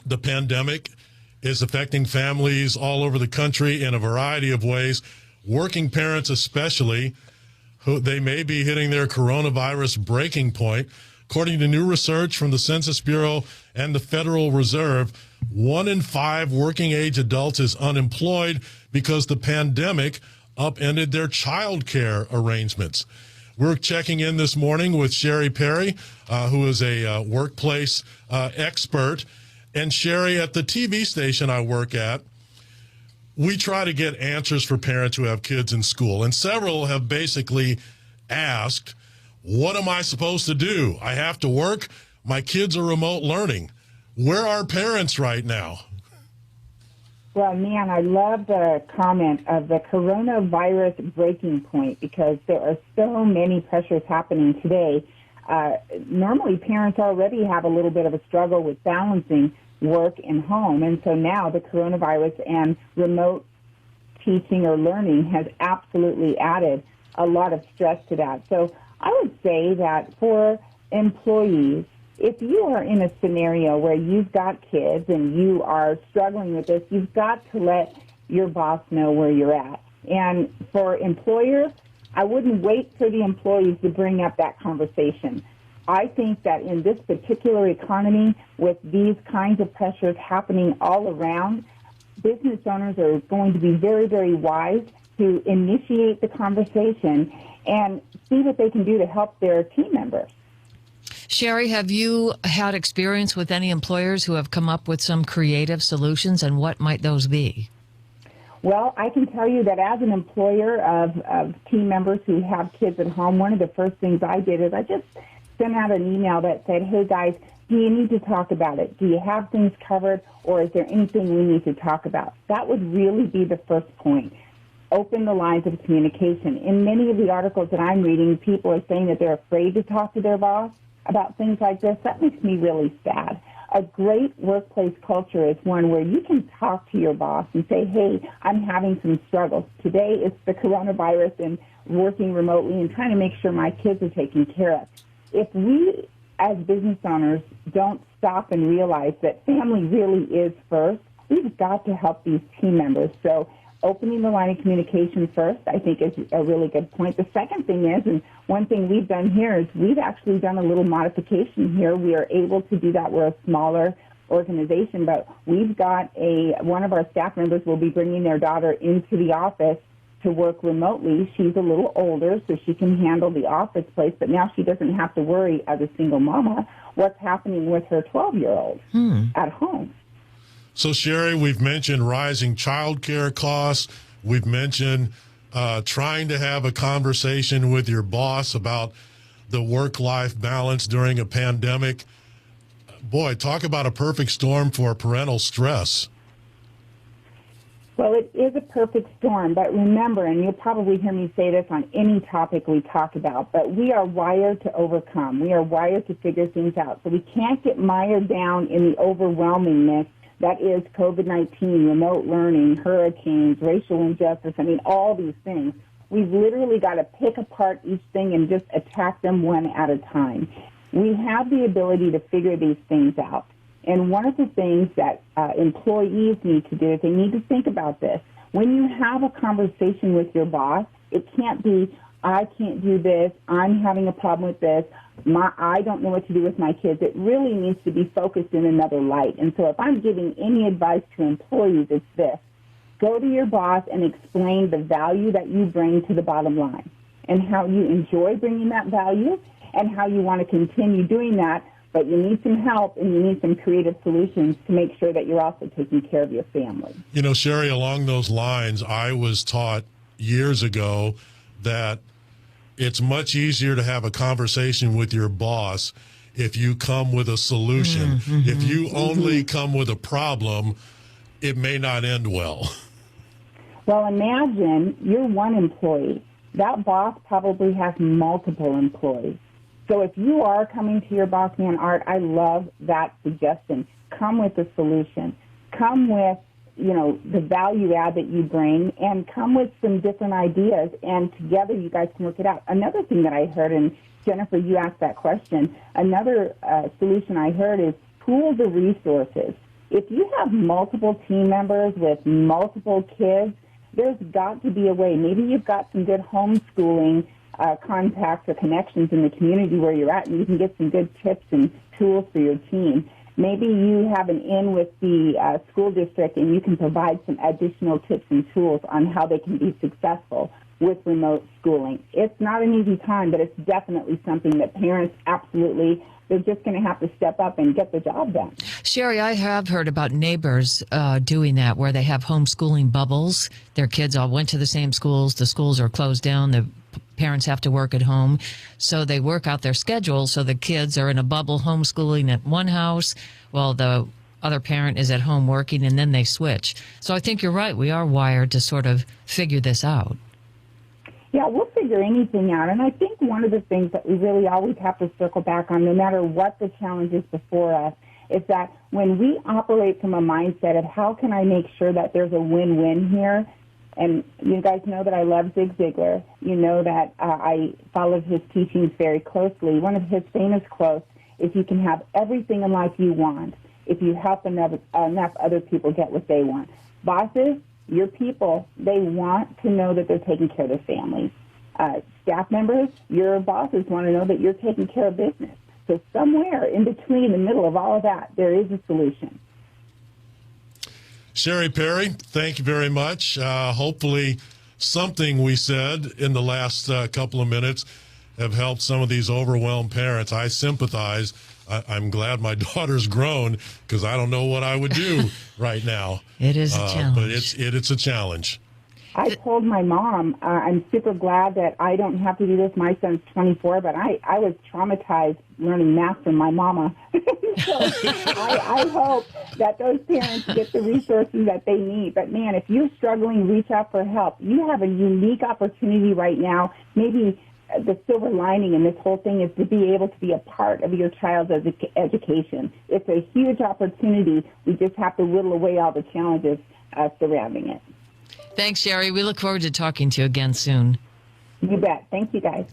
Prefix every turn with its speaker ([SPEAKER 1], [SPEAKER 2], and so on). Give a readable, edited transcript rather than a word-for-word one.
[SPEAKER 1] the pandemic is affecting families all over the country in a variety of ways. Working parents especially, who they may be hitting their coronavirus breaking point. According to new research from the Census Bureau and the Federal Reserve, 1 in 5 working age adults is unemployed because the pandemic upended their child care arrangements. We're checking in this morning with Cheri Perry, who is a workplace expert. And Cheri, at the TV station I work at, we try to get answers for parents who have kids in school. And several have basically asked, what am I supposed to do? I have to work. My kids are remote learning. Where are parents right now?
[SPEAKER 2] Well, man, I love the comment of the coronavirus breaking point, because there are so many pressures happening today. Normally, parents already have a little bit of a struggle with balancing work and home, and so now the coronavirus and remote teaching or learning has absolutely added a lot of stress to that. So I would say that for employees, if you are in a scenario where you've got kids and you are struggling with this, you've got to let your boss know where you're at. And for employers, I wouldn't wait for the employees to bring up that conversation. I think that in this particular economy, with these kinds of pressures happening all around, business owners are going to be very, very wise to initiate the conversation and see what they can do to help their team members.
[SPEAKER 3] Cheri, have you had experience with any employers who have come up with some creative solutions, and what might those be?
[SPEAKER 2] Well, I can tell you that as an employer of team members who have kids at home, one of the first things I did is I just sent out an email that said, hey, guys, do you need to talk about it? Do you have things covered, or is there anything we need to talk about? That would really be the first point. Open the lines of communication. In many of the articles that I'm reading, people are saying that they're afraid to talk to their boss about things like this. That makes me really sad. A great workplace culture is one where you can talk to your boss and say, hey, I'm having some struggles. Today it's the coronavirus and working remotely and trying to make sure my kids are taken care of. If we as business owners don't stop and realize that family really is first, we've got to help these team members. So opening the line of communication first, I think, is a really good point. The second thing is, and one thing we've done here is we've actually done a little modification here. We are able to do that. We're a smaller organization, but we've got one of our staff members will be bringing their daughter into the office to work remotely. She's a little older, so she can handle the office place, but now she doesn't have to worry as a single mama what's happening with her 12-year-old at home.
[SPEAKER 1] So, Cheri, we've mentioned rising child care costs. We've mentioned trying to have a conversation with your boss about the work-life balance during a pandemic. Boy, talk about a perfect storm for parental stress.
[SPEAKER 2] Well, it is a perfect storm, but remember, and you'll probably hear me say this on any topic we talk about, but we are wired to overcome. We are wired to figure things out. So we can't get mired down in the overwhelmingness that is COVID-19, remote learning, hurricanes, racial injustice, all these things. We've literally got to pick apart each thing and just attack them one at a time. We have the ability to figure these things out. And one of the things that employees need to do is they need to think about this. When you have a conversation with your boss, it can't be, I can't do this, I'm having a problem with this, I don't know what to do with my kids. It really needs to be focused in another light. And so if I'm giving any advice to employees, it's this. Go to your boss and explain the value that you bring to the bottom line and how you enjoy bringing that value and how you want to continue doing that, but you need some help and you need some creative solutions to make sure that you're also taking care of your family.
[SPEAKER 1] You know, Cheri, along those lines, I was taught years ago that it's much easier to have a conversation with your boss if you come with a solution. If you only come with a problem, it may not end well.
[SPEAKER 2] Well, imagine you're one employee. That boss probably has multiple employees. So if you are coming to your boss, man, Art, I love that suggestion. Come with a solution. Come with, the value add that you bring, and come with some different ideas, and together you guys can work it out. Another thing that I heard, and Jennifer, you asked that question, another solution I heard is pool the resources. If you have multiple team members with multiple kids, there's got to be a way. Maybe you've got some good homeschooling contacts or connections in the community where you're at, and you can get some good tips and tools for your team. Maybe you have an in with the school district, and you can provide some additional tips and tools on how they can be successful with remote schooling. It's not an easy time, but it's definitely something that parents absolutely, they're just going to have to step up and get the job done.
[SPEAKER 3] Cheri, I have heard about neighbors doing that, where they have homeschooling bubbles. Their kids all went to the same schools. The schools are closed down. The parents have to work at home. So they work out their schedule so the kids are in a bubble homeschooling at one house while the other parent is at home working, and then they switch. So I think you're right. We are wired to sort of figure this out.
[SPEAKER 2] Yeah, we'll figure anything out. And I think one of the things that we really always have to circle back on, no matter what the challenge is before us, is that when we operate from a mindset of how can I make sure that there's a win-win here, and you guys know that I love Zig Ziglar. You know that I followed his teachings very closely. One of his famous quotes is, you can have everything in life you want if you help enough other people get what they want. Bosses, your people, they want to know that they're taking care of their families. Staff members, your bosses want to know that you're taking care of business. So somewhere in between, in the middle of all of that, there is a solution.
[SPEAKER 1] Cheri Perry, thank you very much. Hopefully something we said in the last couple of minutes have helped some of these overwhelmed parents. I sympathize. I'm glad my daughter's grown, because I don't know what I would do right now.
[SPEAKER 3] It is a challenge.
[SPEAKER 1] But it's a challenge.
[SPEAKER 2] I told my mom, I'm super glad that I don't have to do this. My son's 24, but I was traumatized learning math from my mama. So I hope that those parents get the resources that they need. But, man, if you're struggling, reach out for help. You have a unique opportunity right now. Maybe the silver lining in this whole thing is to be able to be a part of your child's education. It's a huge opportunity. We just have to whittle away all the challenges surrounding it.
[SPEAKER 3] Thanks, Cheri. We look forward to talking to you again soon.
[SPEAKER 2] You bet. Thank you, guys.